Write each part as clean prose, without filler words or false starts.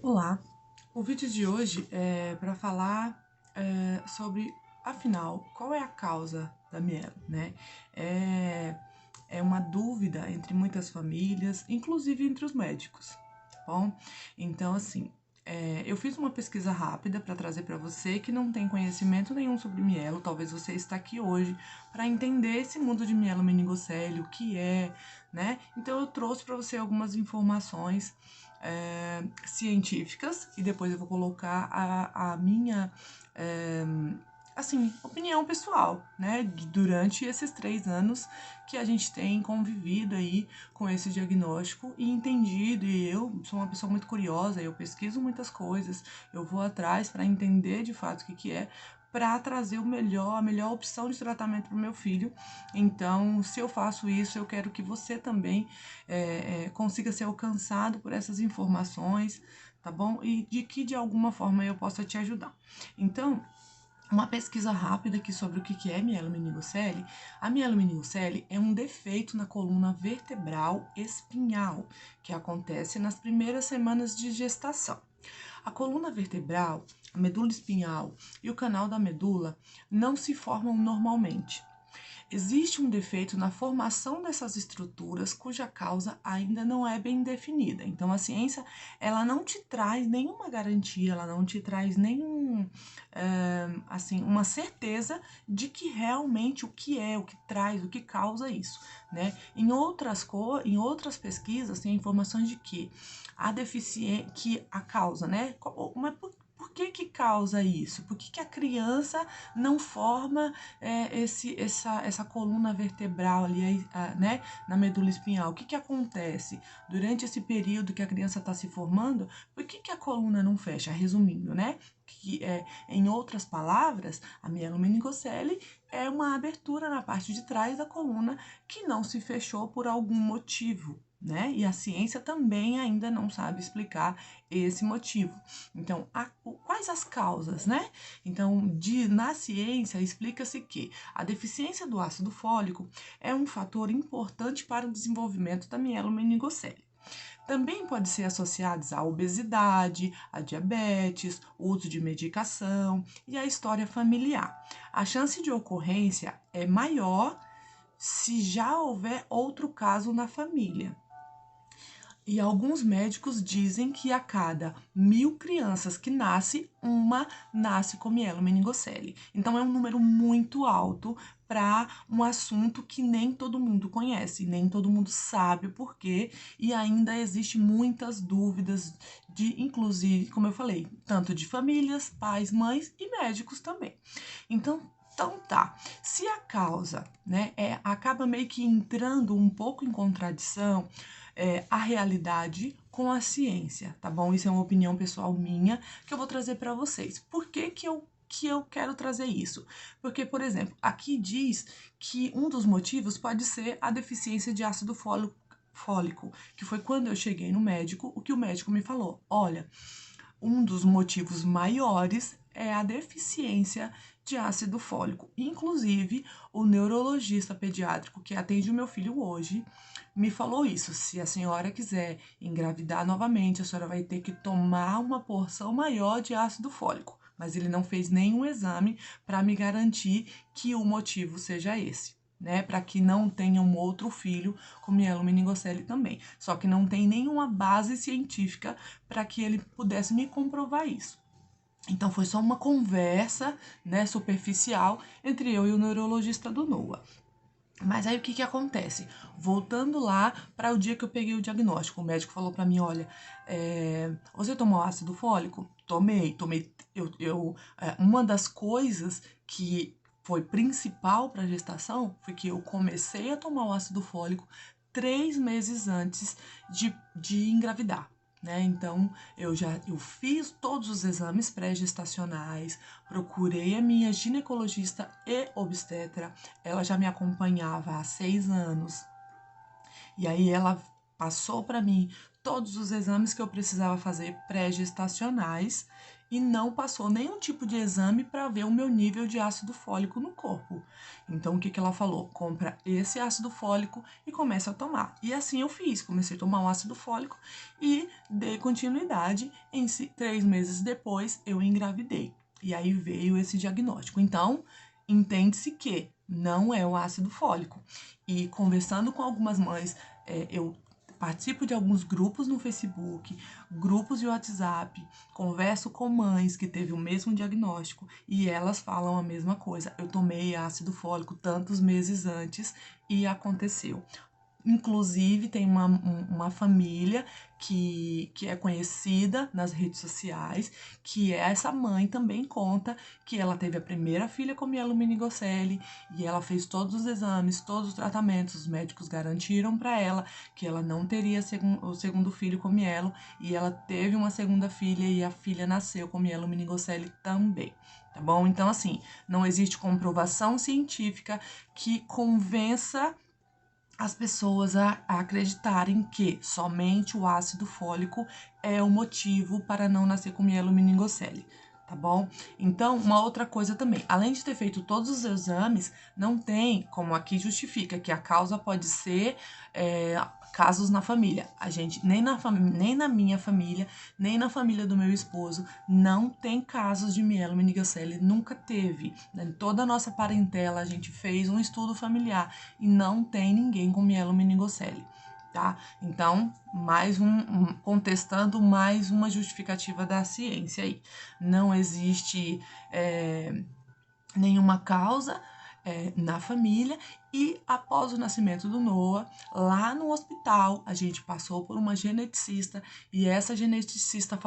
Olá, o vídeo de hoje é para falar sobre, afinal, qual é a causa da mielo, né? É, é uma dúvida entre muitas famílias, inclusive entre os médicos, tá bom? Então, assim, eu fiz uma pesquisa rápida para trazer para você que não tem conhecimento nenhum sobre mielo, talvez você está aqui hoje para entender esse mundo de mielo meningocele, o que é, né? Então, eu trouxe para você algumas informações científicas e depois eu vou colocar a minha assim, opinião pessoal, né? Durante esses 3 anos que a gente tem convivido aí com esse diagnóstico e entendido, e eu sou uma pessoa muito curiosa, eu pesquiso muitas coisas, eu vou atrás para entender de fato o que é, para trazer a melhor opção de tratamento para o meu filho. Então, se eu faço isso, eu quero que você também consiga ser alcançado por essas informações, tá bom? E de que de alguma forma eu possa te ajudar. Então, uma pesquisa rápida aqui sobre o que é mielomeningocele. A mielomeningocele é um defeito na coluna vertebral espinhal que acontece nas primeiras semanas de gestação. A coluna vertebral, a medula espinhal e o canal da medula não se formam normalmente. Existe um defeito na formação dessas estruturas cuja causa ainda não é bem definida. Então, a ciência, ela não te traz nenhuma garantia, ela não te traz assim, uma certeza de que realmente o que traz, o que causa isso, né? Em outras pesquisas, tem informações de que a deficiência, que a causa, né? Mas por que causa isso? Por que a criança não forma essa coluna vertebral ali, né, na medula espinhal? O que acontece durante esse período que a criança está se formando? Por que a coluna não fecha? Resumindo, né? Em outras palavras, a mielomeningocele é uma abertura na parte de trás da coluna que não se fechou por algum motivo, né? E a ciência também ainda não sabe explicar esse motivo. Então, quais as causas, né? Então, na ciência, explica-se que a deficiência do ácido fólico é um fator importante para o desenvolvimento da mielomeningocele. Também pode ser associados à obesidade, à diabetes, uso de medicação e à história familiar. A chance de ocorrência é maior se já houver outro caso na família. E alguns médicos dizem que a cada 1.000 crianças que nasce, uma nasce com mielomeningocele. Então é um número muito alto para um assunto que nem todo mundo conhece, nem todo mundo sabe o porquê, e ainda existe muitas dúvidas de, inclusive, como eu falei, tanto de famílias, pais, mães e médicos também. Então tá, se a causa, né, acaba meio que entrando um pouco em contradição, a realidade com a ciência, tá bom? Isso é uma opinião pessoal minha que eu vou trazer para vocês. Por que eu quero trazer isso? Porque, por exemplo, aqui diz que um dos motivos pode ser a deficiência de ácido fólico, que foi quando eu cheguei no médico, o que o médico me falou. Olha, um dos motivos maiores é a deficiência de ácido fólico. Inclusive, o neurologista pediátrico que atende o meu filho hoje me falou isso. Se a senhora quiser engravidar novamente, a senhora vai ter que tomar uma porção maior de ácido fólico. Mas ele não fez nenhum exame para me garantir que o motivo seja esse, né, para que não tenha um outro filho com mielomeningocele também. Só que não tem nenhuma base científica para que ele pudesse me comprovar isso. Então foi só uma conversa, né, superficial entre eu e o neurologista do NOA. Mas aí o que acontece? Voltando lá para o dia que eu peguei o diagnóstico, o médico falou para mim, olha, você tomou ácido fólico? Tomei. Uma das coisas que foi principal para a gestação foi que eu comecei a tomar o ácido fólico 3 meses antes de engravidar. Né? Então, eu fiz todos os exames pré-gestacionais, procurei a minha ginecologista e obstetra, ela já me acompanhava há 6 anos, e aí ela passou para mim todos os exames que eu precisava fazer pré-gestacionais e não passou nenhum tipo de exame para ver o meu nível de ácido fólico no corpo. Então, o que ela falou? Compra esse ácido fólico e começa a tomar. E assim eu fiz, comecei a tomar um ácido fólico e dei continuidade. 3 meses depois, eu engravidei. E aí veio esse diagnóstico. Então, entende-se que não é o ácido fólico. E conversando com algumas mães, eu participo de alguns grupos no Facebook, grupos de WhatsApp, converso com mães que teve o mesmo diagnóstico e elas falam a mesma coisa. Eu tomei ácido fólico tantos meses antes e aconteceu. Inclusive, tem uma família que é conhecida nas redes sociais, que essa mãe também conta que ela teve a primeira filha com mielomeningocele e ela fez todos os exames, todos os tratamentos, os médicos garantiram para ela que ela não teria o segundo filho com mielo e ela teve uma segunda filha e a filha nasceu com mielomeningocele também. Tá bom? Então, assim, não existe comprovação científica que convença as pessoas a acreditarem que somente o ácido fólico é o motivo para não nascer com mielomeningocele, tá bom? Então, uma outra coisa também, além de ter feito todos os exames, não tem, como aqui justifica, que a causa pode ser casos na família. A gente, nem na minha família, nem na família do meu esposo, não tem casos de mielomeningocele, nunca teve. Em toda a nossa parentela, a gente fez um estudo familiar e não tem ninguém com mielomeningocele. Tá? Então, contestando mais uma justificativa da ciência aí. Não existe nenhuma causa na família e após o nascimento do Noah, lá no hospital, a gente passou por uma geneticista e essa geneticista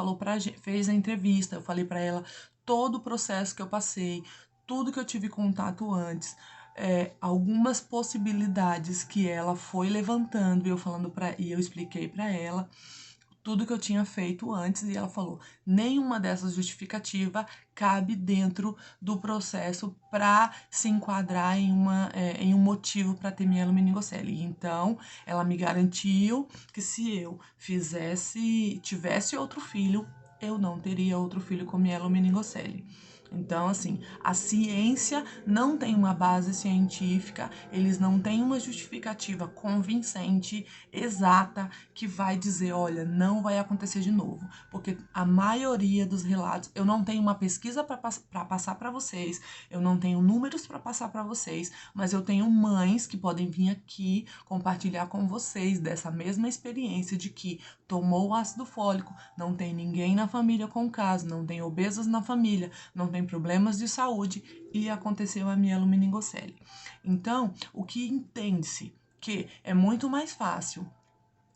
fez a entrevista, eu falei para ela todo o processo que eu passei, tudo que eu tive contato antes, algumas possibilidades que ela foi levantando e eu expliquei para ela tudo que eu tinha feito antes e ela falou: nenhuma dessas justificativas cabe dentro do processo para se enquadrar em um motivo para ter mielomeningocele. Então, ela me garantiu que se eu tivesse outro filho, eu não teria outro filho com mielomeningocele. Então, assim, a ciência não tem uma base científica, eles não têm uma justificativa convincente, exata, que vai dizer, olha, não vai acontecer de novo. Porque a maioria dos relatos, eu não tenho uma pesquisa para passar para vocês, eu não tenho números para passar para vocês, mas eu tenho mães que podem vir aqui compartilhar com vocês dessa mesma experiência de que tomou o ácido fólico, não tem ninguém na família com caso, não tem obesos na família, não tem problemas de saúde e aconteceu a mielomeningocele. Então, o que entende-se que é muito mais fácil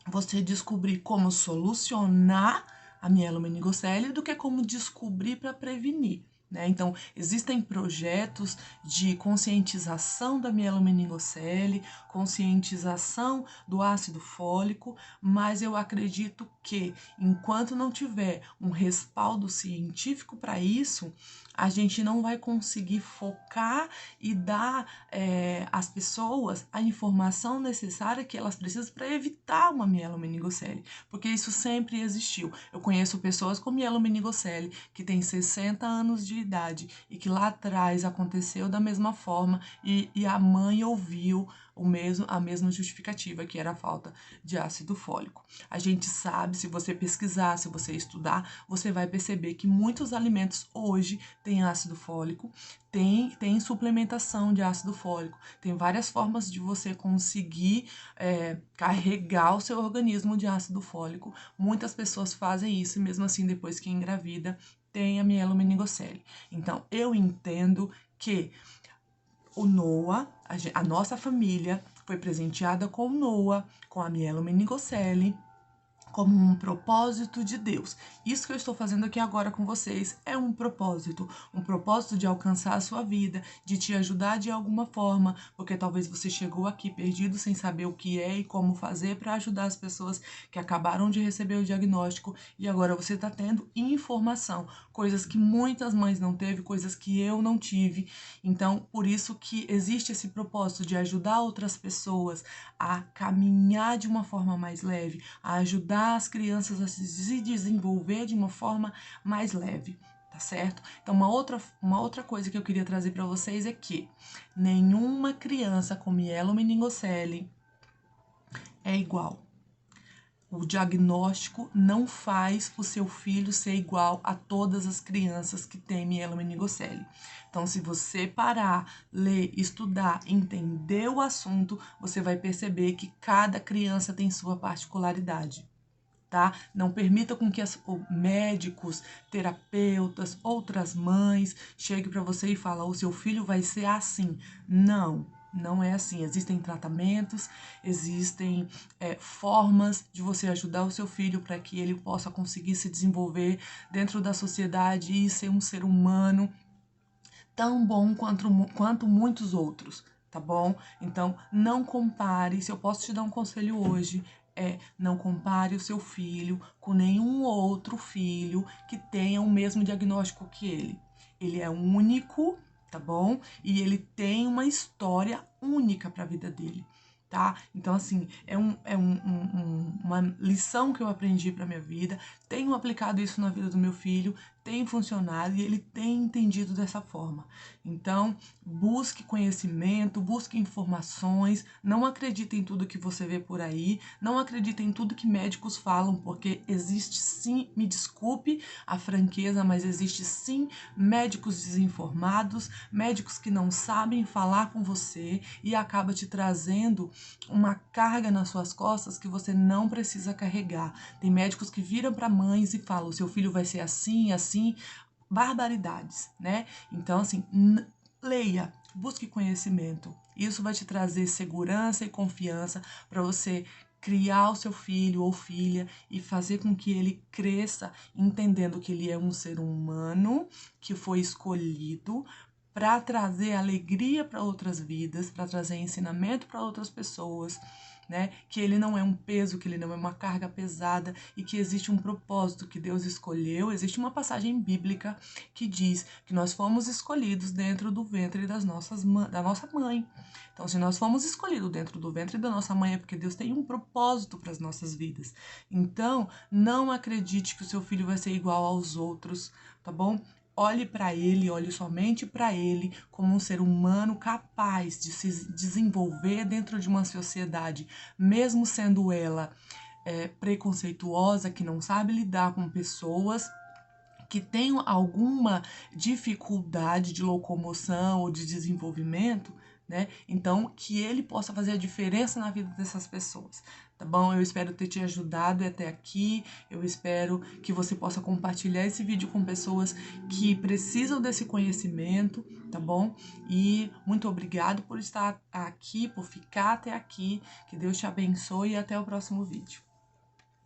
você descobrir como solucionar a mielomeningocele do que como descobrir para prevenir. Né? Então, existem projetos de conscientização da mielomeningocele, conscientização do ácido fólico, mas eu acredito que, enquanto não tiver um respaldo científico para isso, a gente não vai conseguir focar e dar às pessoas a informação necessária que elas precisam para evitar uma mielomeningocele, porque isso sempre existiu. Eu conheço pessoas com mielomeningocele que têm 60 anos de idade e que lá atrás aconteceu da mesma forma e a mãe ouviu a mesma justificativa, que era a falta de ácido fólico. A gente sabe, se você pesquisar, se você estudar, você vai perceber que muitos alimentos hoje têm ácido fólico, tem suplementação de ácido fólico, tem várias formas de você conseguir carregar o seu organismo de ácido fólico. Muitas pessoas fazem isso e mesmo assim, depois que engravida, tem a mielomeningocele. Então, eu entendo que o Noah, a nossa família, foi presenteada com o Noah, com a mielomeningocele, como um propósito de Deus. Isso que eu estou fazendo aqui agora com vocês é um propósito de alcançar a sua vida, de te ajudar de alguma forma, porque talvez você chegou aqui perdido sem saber o que é e como fazer para ajudar as pessoas que acabaram de receber o diagnóstico e agora você está tendo informação, coisas que muitas mães não teve, coisas que eu não tive. Então, por isso que existe esse propósito de ajudar outras pessoas a caminhar de uma forma mais leve, a ajudar ensinar as crianças a se desenvolver de uma forma mais leve, tá certo? Então, uma outra coisa que eu queria trazer para vocês é que nenhuma criança com mielomeningocele é igual. O diagnóstico não faz o seu filho ser igual a todas as crianças que têm mielomeningocele. Então, se você parar, ler, estudar, entender o assunto, você vai perceber que cada criança tem sua particularidade, tá? Não permita com que médicos, terapeutas, outras mães cheguem para você e falem: o seu filho vai ser assim. Não é assim. Existem tratamentos, existem formas de você ajudar o seu filho para que ele possa conseguir se desenvolver dentro da sociedade e ser um ser humano tão bom quanto muitos outros, tá bom? Então, não compare. Se eu posso te dar um conselho hoje, não compare o seu filho com nenhum outro filho que tenha o mesmo diagnóstico que ele. Ele é único, tá bom? E ele tem uma história única para a vida dele, tá? Então, assim, uma lição que eu aprendi para minha vida. Tenho aplicado isso na vida do meu filho, tem funcionado e ele tem entendido dessa forma. Então, busque conhecimento, busque informações, não acredite em tudo que você vê por aí, não acredite em tudo que médicos falam, porque existe sim, me desculpe a franqueza, mas existe sim médicos desinformados, médicos que não sabem falar com você e acaba te trazendo uma carga nas suas costas que você não precisa carregar. Tem médicos que viram para mães e falam: o seu filho vai ser assim, assim, barbaridades, né? Então, assim, leia, busque conhecimento. Isso vai te trazer segurança e confiança para você criar o seu filho ou filha e fazer com que ele cresça entendendo que ele é um ser humano que foi escolhido para trazer alegria para outras vidas, para trazer ensinamento para outras pessoas, né? Que ele não é um peso, que ele não é uma carga pesada e que existe um propósito que Deus escolheu. Existe uma passagem bíblica que diz que nós fomos escolhidos dentro do ventre da nossa mãe. Então, se nós fomos escolhidos dentro do ventre da nossa mãe, é porque Deus tem um propósito para as nossas vidas. Então, não acredite que o seu filho vai ser igual aos outros, tá bom? Olhe para ele, olhe somente para ele como um ser humano capaz de se desenvolver dentro de uma sociedade, mesmo sendo ela preconceituosa, que não sabe lidar com pessoas que tenham alguma dificuldade de locomoção ou de desenvolvimento, né? Então, que ele possa fazer a diferença na vida dessas pessoas, tá bom? Eu espero ter te ajudado até aqui, eu espero que você possa compartilhar esse vídeo com pessoas que precisam desse conhecimento, tá bom? E muito obrigado por estar aqui, por ficar até aqui, que Deus te abençoe e até o próximo vídeo.